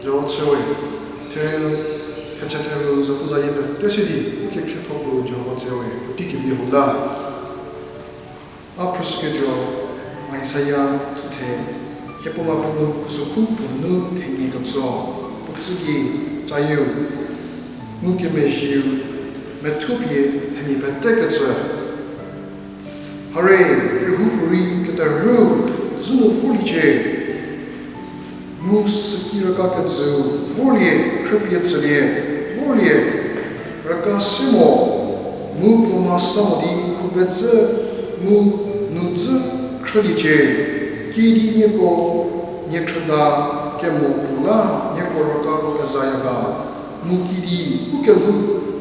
저체오이 테는 카차테로 자꾸자이베 때시디 이렇게 피터고 저체오이 디기비 혼다 아프스게죠 아이사야 투테 해보마보는 구수쿠 보는 행위감서 복수기 자유 무게메시우 메투비에 행위 베테겠어 하레 유후부리 그다르 zunufulice musikirakazu volie krepietzele volie rakasimo mupomasamodi kubetse nuzu kralice kidi neko nekrada kemopula nekoraka kazayaga mukidi ukelu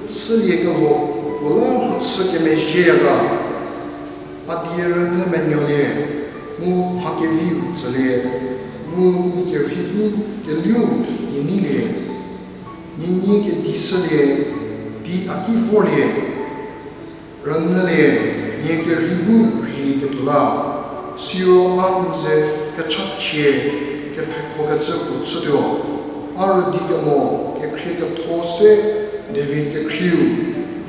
tsliekalo pola mutsekemejeyaga Adieren le menyole, mu hakeviu tsale, mu kerhibu keliu inile, nini ke disale, di akivolie, ranale, nye kerhibu rini ketula, siro amze kachachie, ke fekhogatse kutsudio, ardigamo ke krika tose, David ke kriu,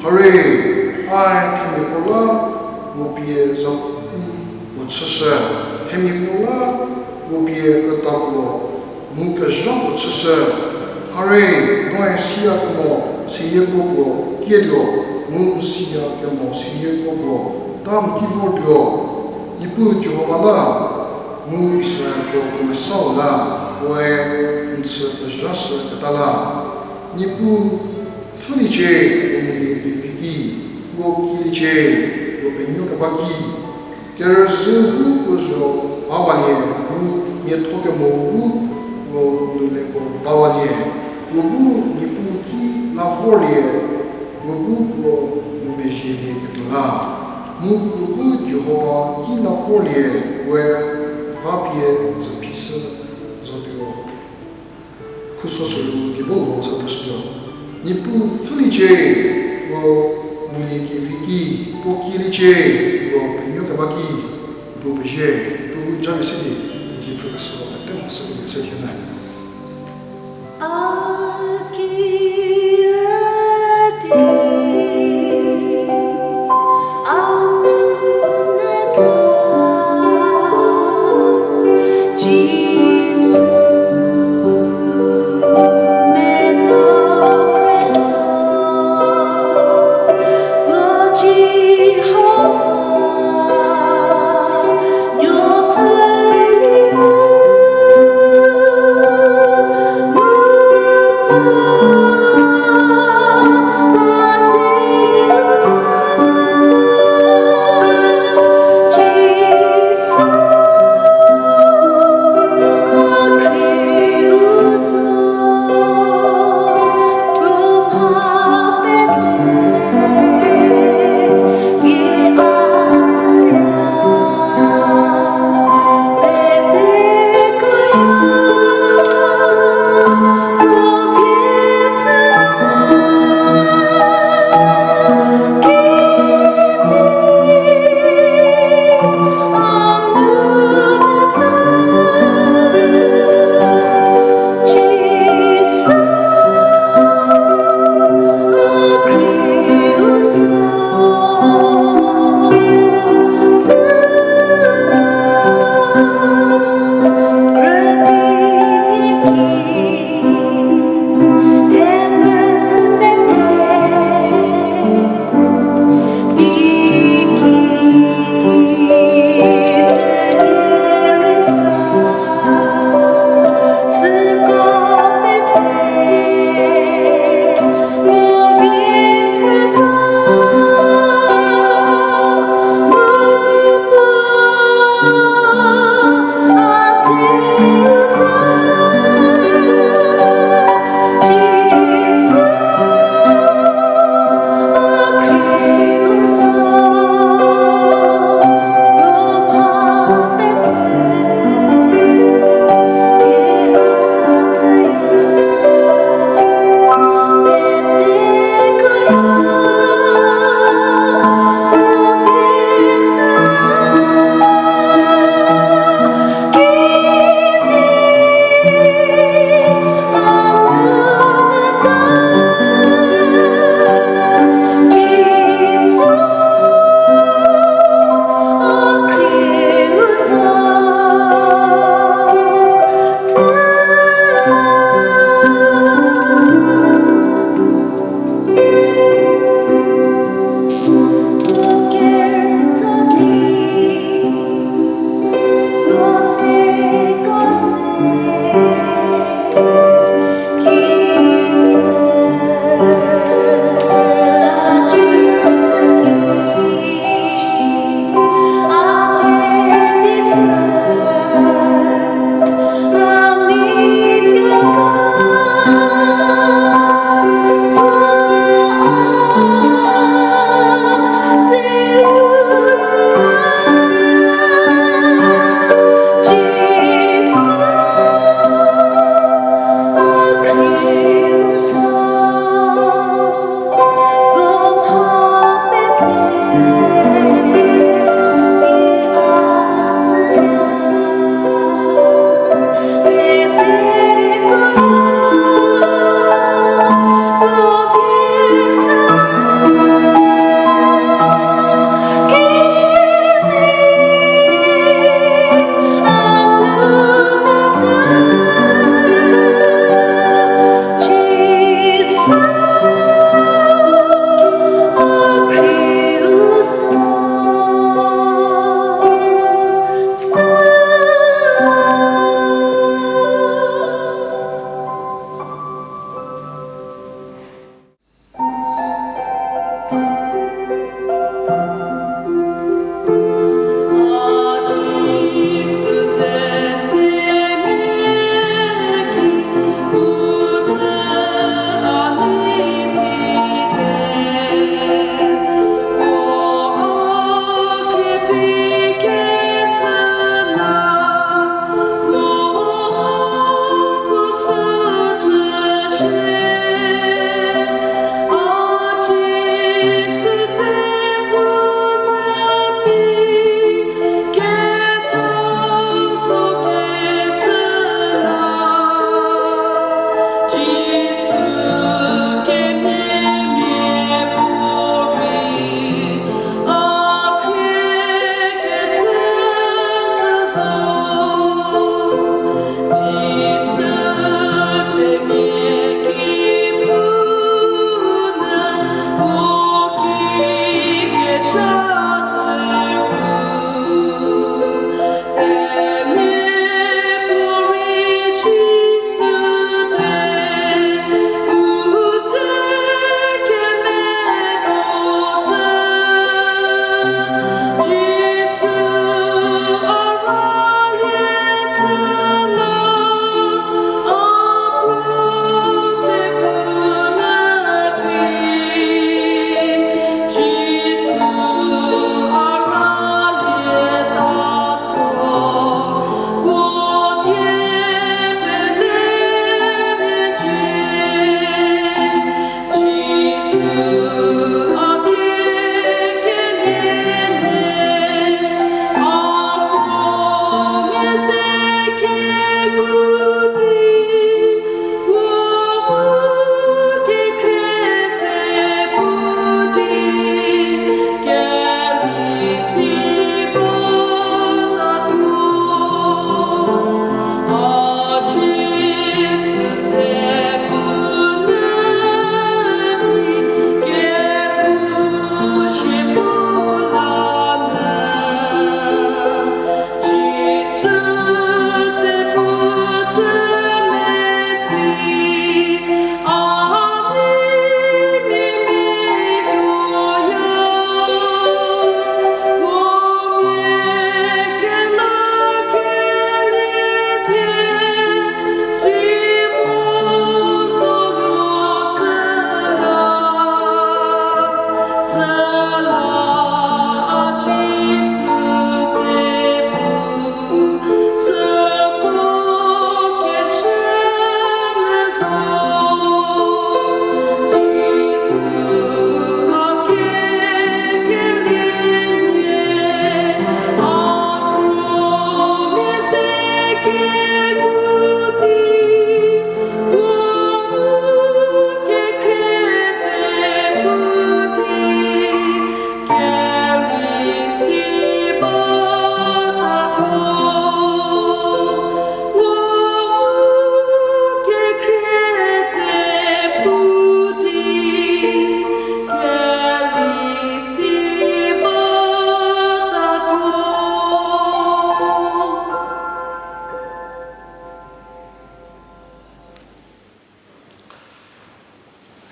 hare, ai timikola, Wopie zapu botsese hemikola wopie katapo muka jam botsese hare noe sia como sia kopo kiedo mu sia como sia kopo tam kivodio nipu jovala mu Israel ko começou lá oe nse jasa katala nipu funiche mu viki wo kiliche Penyu kabaki kerzu kujo awalie mu nietroke mogu wo nuleko awalie lobu nipuki la folie lobu wo numejili ketula mu lobu Jehova ki la folie we vapie zapisa zotio kusosolu kibo zatosjo nipu felice wo Muliki Viki, Pokilice, Penyu Kabaki, Bobeje, Bobu Jamisidi, qui est professeur de thème sur le 7e année.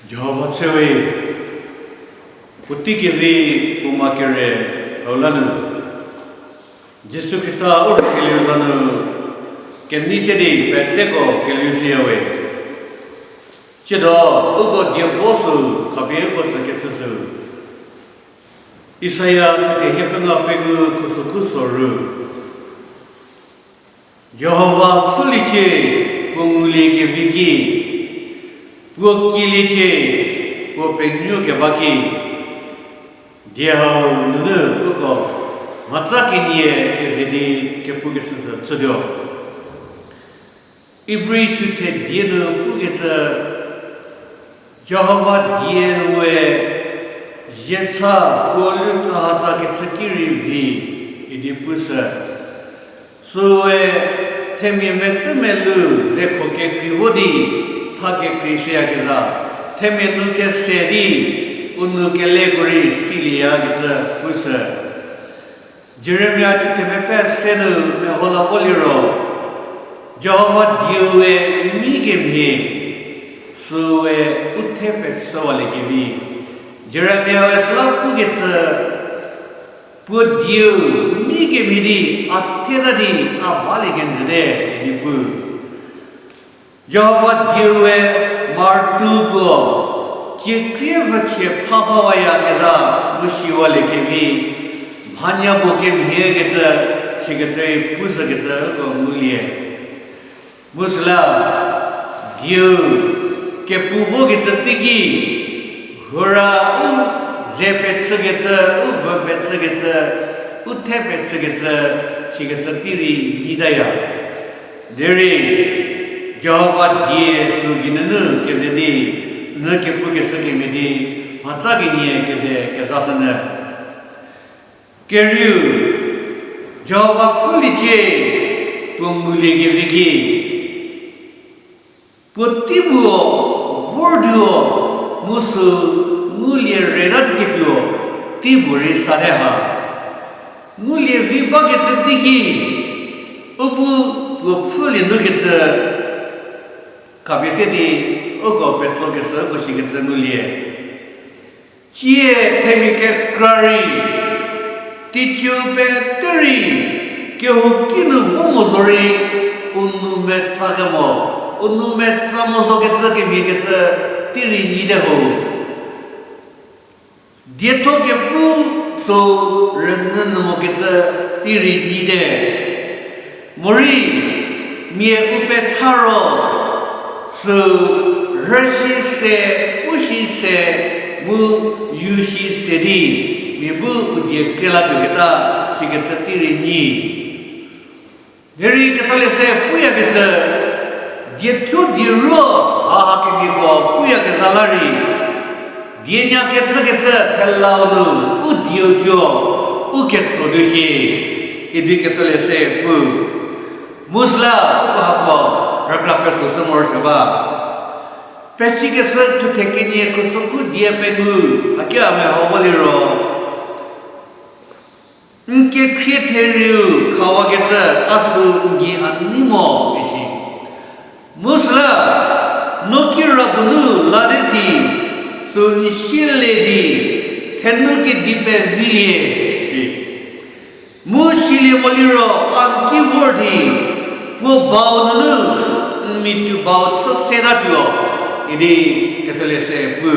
Jehovah Tsewe, Utikevi Umakere, Aulanu, Jesu Christa or Keliusanu, Kenisedi, Penteco, Kelusiawe, Chedo, Ugo Diabosu, Kabieko Tsukesu, Isaiah, Tehepanga Pegu, Kusukusoru, Jehovah Fuliche, Punguli Keviki, Kiliche, Penyu Kebaki, Diao Nunu, Uko, Matrakinie, Kezedi, Kepugas Sudio. Ibri to take Diano Pugeta Jehovah Diewe Jetsa, Poluta Hata Ketsakiri V, Idipusa. So, Temi Metzemelu, Rekoke Pivodi. Pake Krishya Gita, Temenuke Sedi, Unuke Legori, Silia Gita, Pusa. Jeremiah Temefe Senu, Mehola Oliro, Jehovah Diwe, Migim he, Sue Utepe Sawaligivi. Jeremiah Esla Pugeta, Put Diu, Migim hidi, Atenadi, Abaligan today, Edipu. Jehovah Dieu Martugo, Chikrivache Papawaya Gera, Mushiwale Kevi, Hanya Bokim Hegeta, Shigate Pusageta, Mulie. Musla, Dieu, Kepuvogeta Tigi, Hura, Zepetsageta, Uvabetsageta, Utepetsageta, Shigata Tiri, Nidaya. Deri. Jehovah Dieu Suginanu, Kededi, Nukepuki Medi, Matagini, Kede, Kazasana. Keru, Jehovah Fuliche, Punguli Giviki, Putibuo, Vorduo, Musu, Mulia Redakiplo, Tiburi Sadeha, Mulia Vibaget Tiki, Ubu, Fully Nugget. Kabisedi, Oko Petrogesa, Goshigetanulie. Chie Temike Crari, Tichu Petri, Kehukinu Homozori, Unumetagamo, Unumetramozo Migeta, Tiri Nideho. Dietoke Pu, so Renanamogeta, Tiri Nide. Mori, Mie Upetaro. So, Hershey se, Pushi se, Mu Yushi Sedi, Mibu Udia Kela Tugeta, Shigatiri Ni. Dari Katolik saya puya kita dia tu diru hakim iko puya kita lari dia nya kita telau nu udio uket produksi ini Katolik saya pu musla apa rakla pesu semua sebab peci kita tu tekini kusuku dia pengu akia me hawaliro Nke kriterio kawa kita asu ngi animo isi. Musla nokira bunu ladesi so nishile di tenu ke dipe vilie si. Mushile moliro an keyboardi po bau nulu mitu bau so sedatio ini ketole se pu.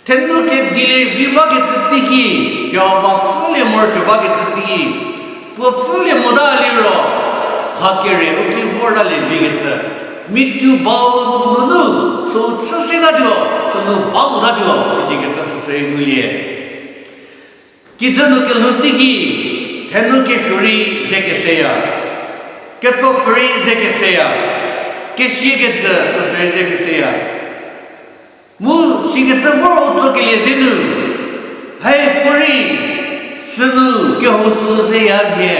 Tenu ke dile vibage tiki jawab fully morse bagi tiki po fully modaliro hakere uki vorale vigeta mitu bau nunu so susina dio so no bau da dio sigeta susai mulie kita no ke lutiki tenu ke shuri zeke seya keto free zeke seya ke sigeta susai zeke seya mu sigeta vor to ke lezenu hai puri sunu ke hosu se abye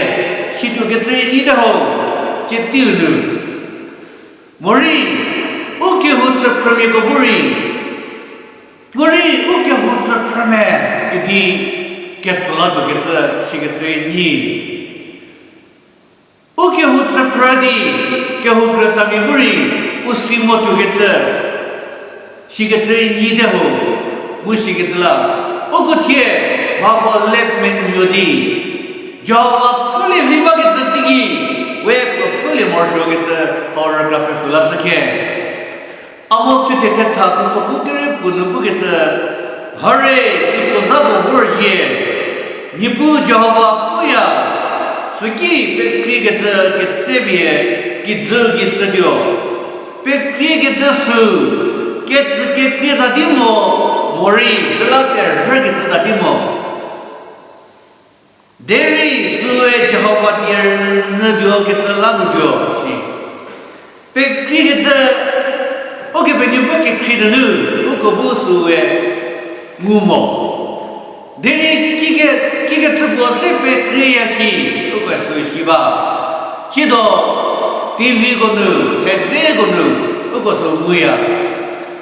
situ ke tre ni da ho chitiu nu mori o ke hotra prame ko puri o ke hotra prame iti ke tola to ke tra sigatre ni o ke hotra pradi ke hotra tami puri usi motu ke tra sigatre ni da ho musigitla Okotie, bago let men yodi. Jawab fully vibage tigi. Wek fully morsho kita horror klape sulasake. Amos tu teta tu fokukere punupu kita. Hare iso nabu worje. Nipu jawab puya. Seki pekri kita ketebie kitzu kisadio. Pekri kita su. Ketsu dimo. Mori kelakar harga tetapi mo. Dari suai Jehovah dia ngejo kita lagu jo si. Pekri kita, oke penyebab kekri dulu, uko busuai ngumo. Dari kita terbuat si pekri ya si, uko suai siba. Cido TV kono, TV kono, uko suai muya.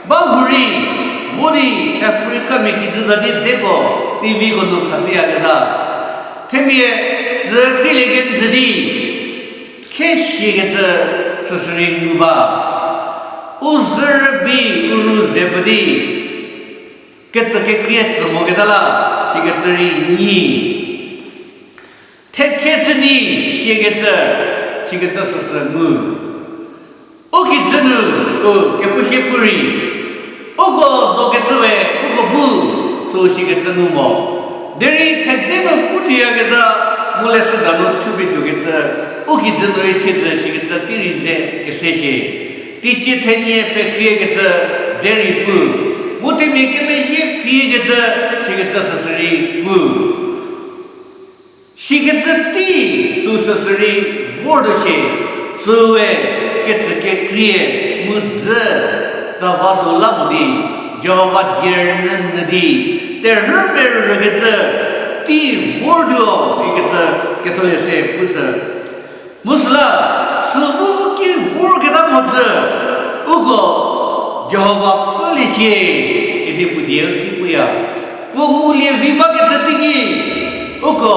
Bahuri. Budi Afrika में किधर जाती देखो TV को तो खासी आ गया थे मैं ज़रूरी लेकिन जदी कैसे के तो ससुरिंग हुआ उज़र भी उन्हें ज़ेबदी कितना के क्रिएट समोगे तला शिकतरी नी थे कितनी शिकता ससुरंगु ओ कितनु ओ के पुष्य Puri Ugo zogetue, ugo bu, so shigetu numo. Dari kadeno puti agada mulese dano tubi tugeta, ugi dano itida shigeta tirize keseshi. Tichi tenye pekriye geta dari bu. Muti mekeme ye piye geta shigeta sasari bu. Shigeta ti su sasari vordoshi, suwe geta kekriye mudze. Tavasu lamdi, Jehovah Jirnan nadi. Terhemmer kita ti bordo kita Katolik se pusa. Musla subuh ki vor kita mudza. Ugo Jehovah felice ini pudia ki puya. Pemulia viva kita tinggi. Ugo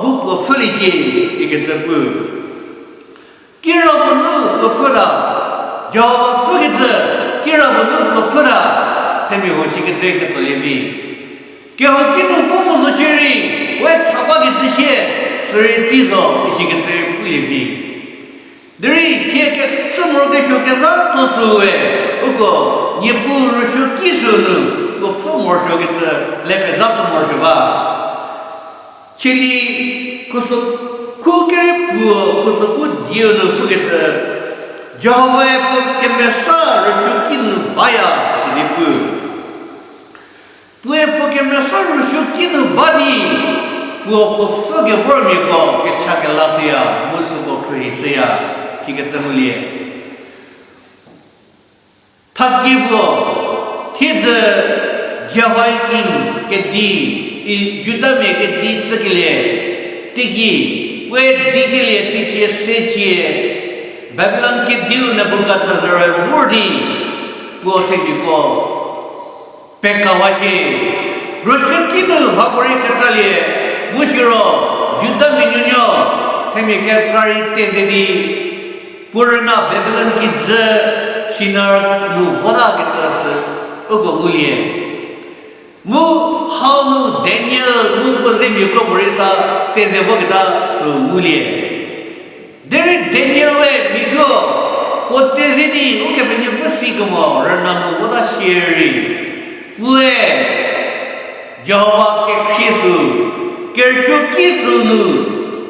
buku felice kita pu. Kira penuh kefara. Jehovah felice. Kira betul berfera, tapi hoshi kita kita lebi. Kau kita fomo sendiri, weh sabak itu sih, seri tizo isi kita lebi. Dari kita semua kita kita tu suwe, uko nyepu rusuk kisunu, uko fomo rusuk kita lebi dah semua coba. Cili kusuk kukere puo kusuk kudio nu kita. Jehovah pun kemesar rusukinu baya sinipu. Pue pun kemesar rusukinu badi. 뭐 속에 월미고 개차게 라세야 무수고 그리스야 기게 때문에 타기고 티즈 자와이킨 게디 이 주담에 게디 츠길레 티기 왜 디길레 티치에 세치에 바벨론 게디우 나부갓나자르 후디 보테기고 백가와시 로슈키누 바보리 카탈리에 무시로 주담이뉴뇨 헤미케 카리 테제디 puranna Babylon ki je sinar nu vara ke taraf se ugo mulie mu how nu Daniel mu ko se mi ko borisa te devo kita so mulie dere Daniel we mi ko pote zidi uke benye fusi como rana nu vara sheri pue Jehovah ke Kristu kershu kisu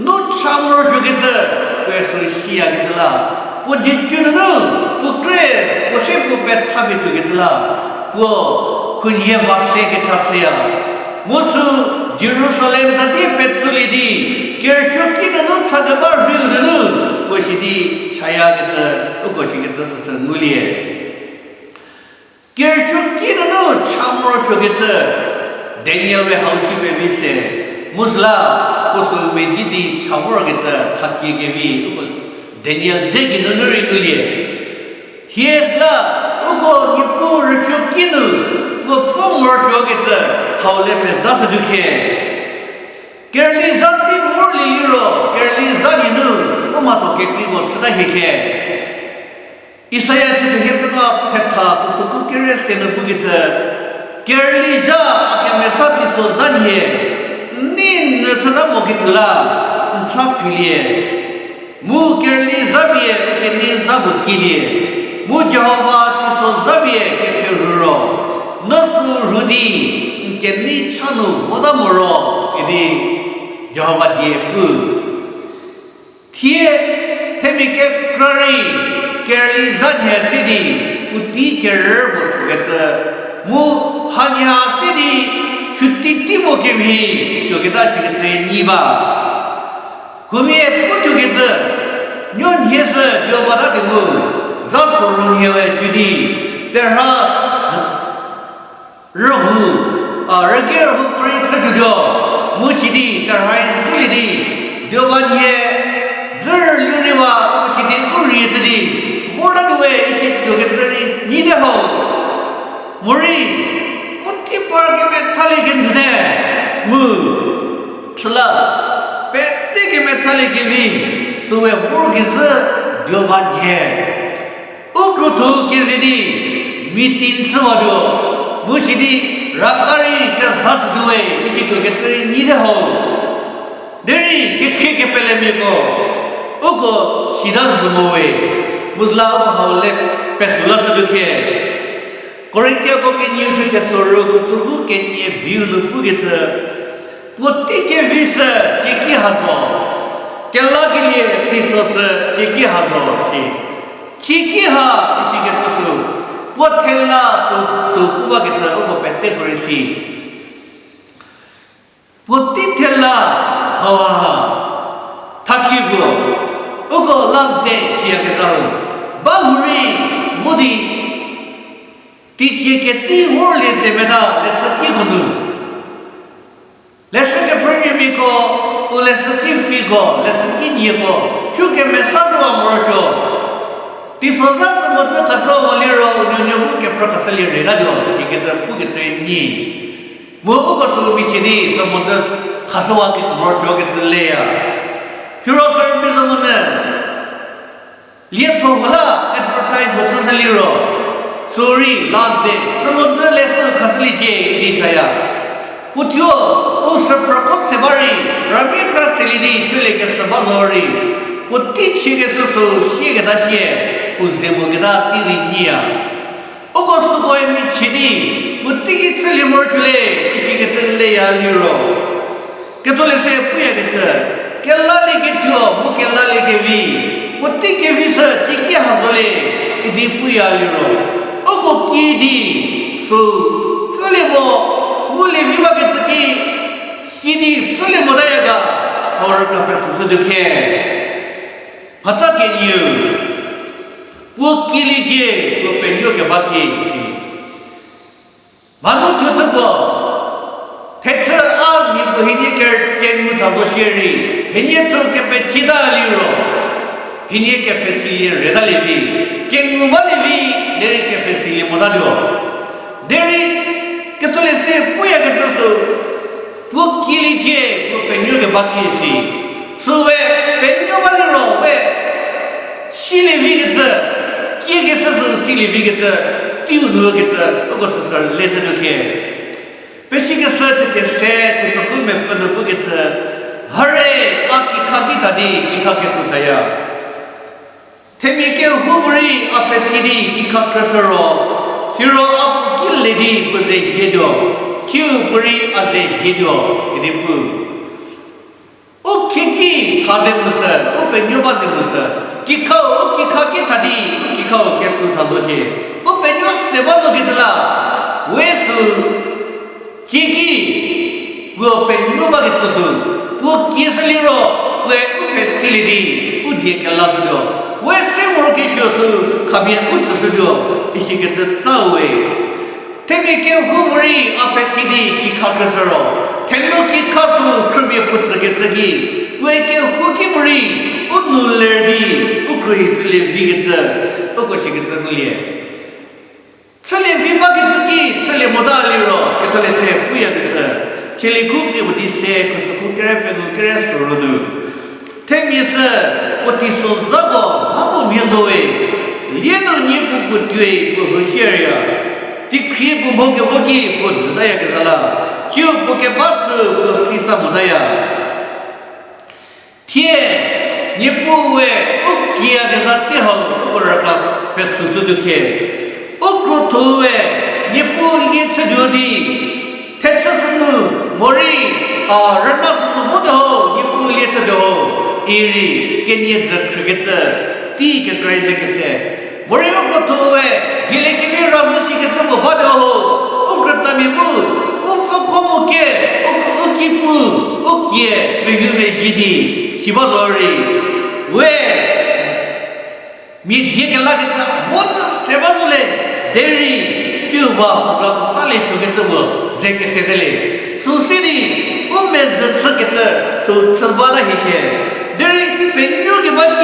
nu chamro shugita Questo sia che là, può dire no, può credere, può sempre per tabito che là, può cogliere se che tapsia. Musu Gerusalem da di petroli di, che ciò non sa che va giù da noi, può si di saya che o così che tu sei mulie. Che ciò non chamro che Daniel we hausi be vise. Musla poso medidi chabur kita thakki gevi Daniel degi nunuri gulie hiesla uko nipur shokinu ko fomor shokita haule pe das dukhe kerli zati vorli liro kerli zaninu umato kekri go tsada heke Isaiah te hepna thekha pusuku keres tenu bugita kerli za akeme sati so zanye nin tsada mokitla chapilie mu kerli zabie ke ni zab kilie mu Jehovah tiso zabie ke keruro nosu rudi ke ni chanu bodamoro idi Jehovah die pu thie temike krari kerli zanye sidi uti kerer botueta mu hanya sidi Chutti moke bhi jogeda shigte niba kumie putugita nyon yesa jobara demu zasurun yewe judi terha rohu rager hu kore tsudo mushidi terha silidi jobanye zer luniwa mushidi uriyetdi voda duwe ishi jogeta ni deho muri Utti parke metali gendne mu sla pette ke metali gevi suwe vorgiz diobanye ukrutu ke zidi mitin swado mushidi rakari ke sat duwe ishi to ketri ni de ho deri ke pele me ko ugo sidan sumowe musla ko hawle pesula sadukhe Korintia ko ke New Testament ko suhu ke nie biulu pugita putti ke visa chiki haso kella ke liye tisos chiki haso chiki ha isi ke tusu potella su kuba ke ko pette korisi putti tella hawa thakibo uko last day chia ke tahu bahuri mudi Tici che ti vuole te veda le saki kundu le saki premier miko o le saki figo le saki nieko shuke me sazo amorjo ti soza samoto kaso oliro nyonyo ke prakasali re radio shiketa pugete ni mo ko so bichini samoto kaso wa ke amorjo ke leya hero service mona lieto wala advertise hoto saliro Sorry, last day. Samudra lesson khasli je idi thaya. Putyo us prakot se bari Rabbi ka selidi chule ke sabalori. Putti chige so shige dasye uzemo geda tiri nia. Ogo sugoi mi chidi putti ki chule mor chule ishige telle ya liro. Ketole se puya geta. Kella le ketyo mu kella le kevi. Putti ke visa chiki hazole idi puya liro. Ogo kidi so fulemo mule viva ketki ki 기니 풀레 못하야가 허를 앞에서 서득해 바닥에 뭐 길이지 뭐 뺀욕에 바퀴지 만도 되고 대처 암이 뭐 히니케 땡무 타고 시리 히니에서 깨빼 지다리로 히니에게 페실리 레달리비 땡무 말리비 내리게 페실리 못하려 내리 그토레세 뿌야게 떠서 뭐 길이지 뭐 뺀욕에 바퀴지 수왜 뺀욕말리로 왜 실리비겠다 किए ससुर सिली बिगत तीउ नुगत ओको ससुर लेसे दुखे पेशी के सत के से तो को में पन बुगत हरे आकी खाकी तादी की खाके पुथाया थेमी के हुबरी अपे तिदी की खाकसरो सिरो अप किलेदी पुजे हेदो क्यू पुरी अजे हेदो इदिपु ओकेकी खाजे मुसा ओपे न्योबाजे मुसा किखाओ किखाके थादी किखाओ केतु थादोशे ओ पेन्यो सेबानो गितला वेसु चिकी वो पेन्यो बागितसु वो किसलिरो वे फेसिलिटी उदे केलासदो वे सेमोके शोसु खाबिया उतसदो इशिकेत तावे तेमेके हुबरी अफेक्टिदी किखाकसरो तेनो किखासु krbiye putsaketsagi वेके हुकिबरी उनुलेडी उक्री चले विगत ओकोशिगत नुलिए चले विबागितकी चले मोदालिरो केतले से पुयागत चले कुके बदी से कुसु केरेपे केरे सोरोनु तेमिस ओतिसो जागो हाबो मिलोवे लिएनो निपु पुत्वे पुहोशिया तिखी बुभोगे होगी पुजदाया केला चिउ पोके बात पुसिसा मोदाया थिए निपुवे उकिया के साथे हो ओरका पेसुसु दुखे ओक्रोथुवे निपु ये छजोदी थेछसनु मोरी रनसनु होदो निपु ये छदो इरी केनिए द्रक्षगत ती के क्राइजे के से मोरी ओक्रोथुवे गिले के भी राजसी के तब बदो ओक्रोता मिबु उफकोमुके ओकिपु ओकिए बिगुमे जिदी 시바더리 왜 미디에게 라겠다 원스 세바들레 데리 큐바 달리 쇼게토버 제케세델레 수시디 우메즈 츠게트 수 츠바다 히케 데리 벤뇨게 바키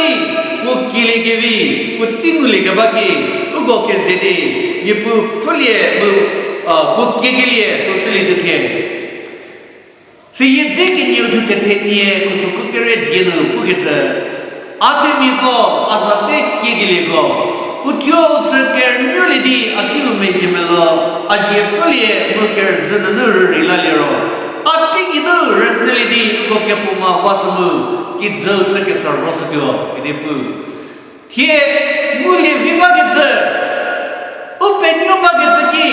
우킬레게비 우팅울레게 바키 우고케 데디 예부 풀리에 부케게리에 소틀리드케 ये देखे न्यू दुटे थे कुछ कुकरे दिनो पुगित आदमी को आसासे किगले को उठ्यो उठके न्यूलिदी अक्यू में जमलो अजे फलिए मुकर जननर रिलालेरो अति किनो रत्नलिदी को के पुमा वासमु कि जो सके सररसदियो इदिपु थे मुले विभागित उपेन्यो बागित की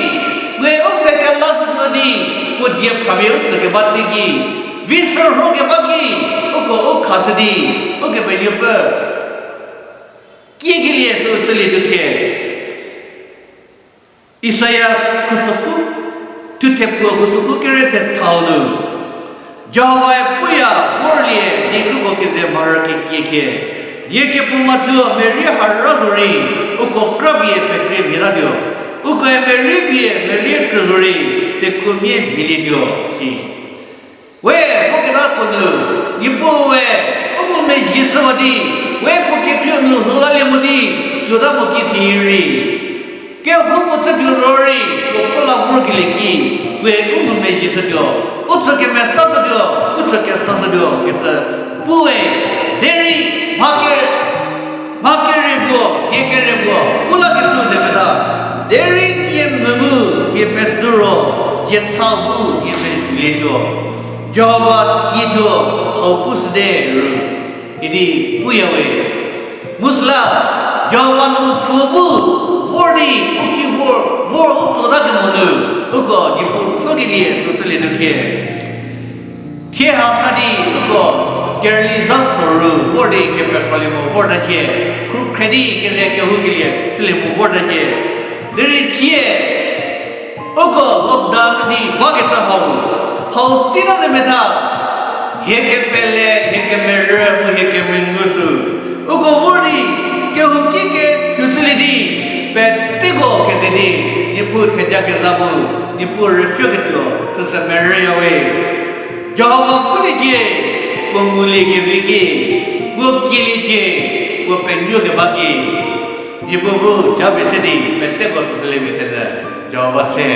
वे ओफेका लासुदी पुदिया खाबे उतके बातिगी विसर होगे बाकी ओको ओ खासदी ओके बेनियो पर किए लिए सो तले दुखे इसाया कुसुकु तुतेपु कुसुकु केरेते थाउनु जावाय पुया मोरलिए निगु को के मारके किए ये के पुमातु मेरी हरदुरी ओको क्रबिए पेक्रे भिरादियो ओको मेरिबिए मेरी ट्रुरी ते कुमिए भिलिदियो सी 왜 거기다 거는 이쁘왜 어머매 지서디 왜 거기 피어는 흘러려무디 요다 먹기 시리 게 호모츠 빌로리 뭐 풀라 모르길기 왜 어머매 지서디요 어떻게 메사서디요 어떻게 사서디요 그때 부에 데리 마케리고 게게리고 올라게 되면다 데리 예무무 예페드로 예타부 예페리디오 Jawab itu hapus deh, ini puyawe. Muslim jawab tu fubu, forty, uki for utoda kemana? Uko jipu fugiliye tutuli duke. Kia hasadi uko kerli zansuru forty kepe kalimo forda cie, kru kredi kene kehugiliye selimu forda cie. Dari cie uko lockdown di bagi tahu. How tina de meta heke pele heke mere mu heke mengusu uko wuri ke hukike sutlidi petigo ke dedi ni pu theja ke zabu ni pu resho ke to sa mere yawe jawa pulije punguli ke viki pukilije pu penyo ke baki ni pu bu jabe sedi petigo to sele vitenda jawa se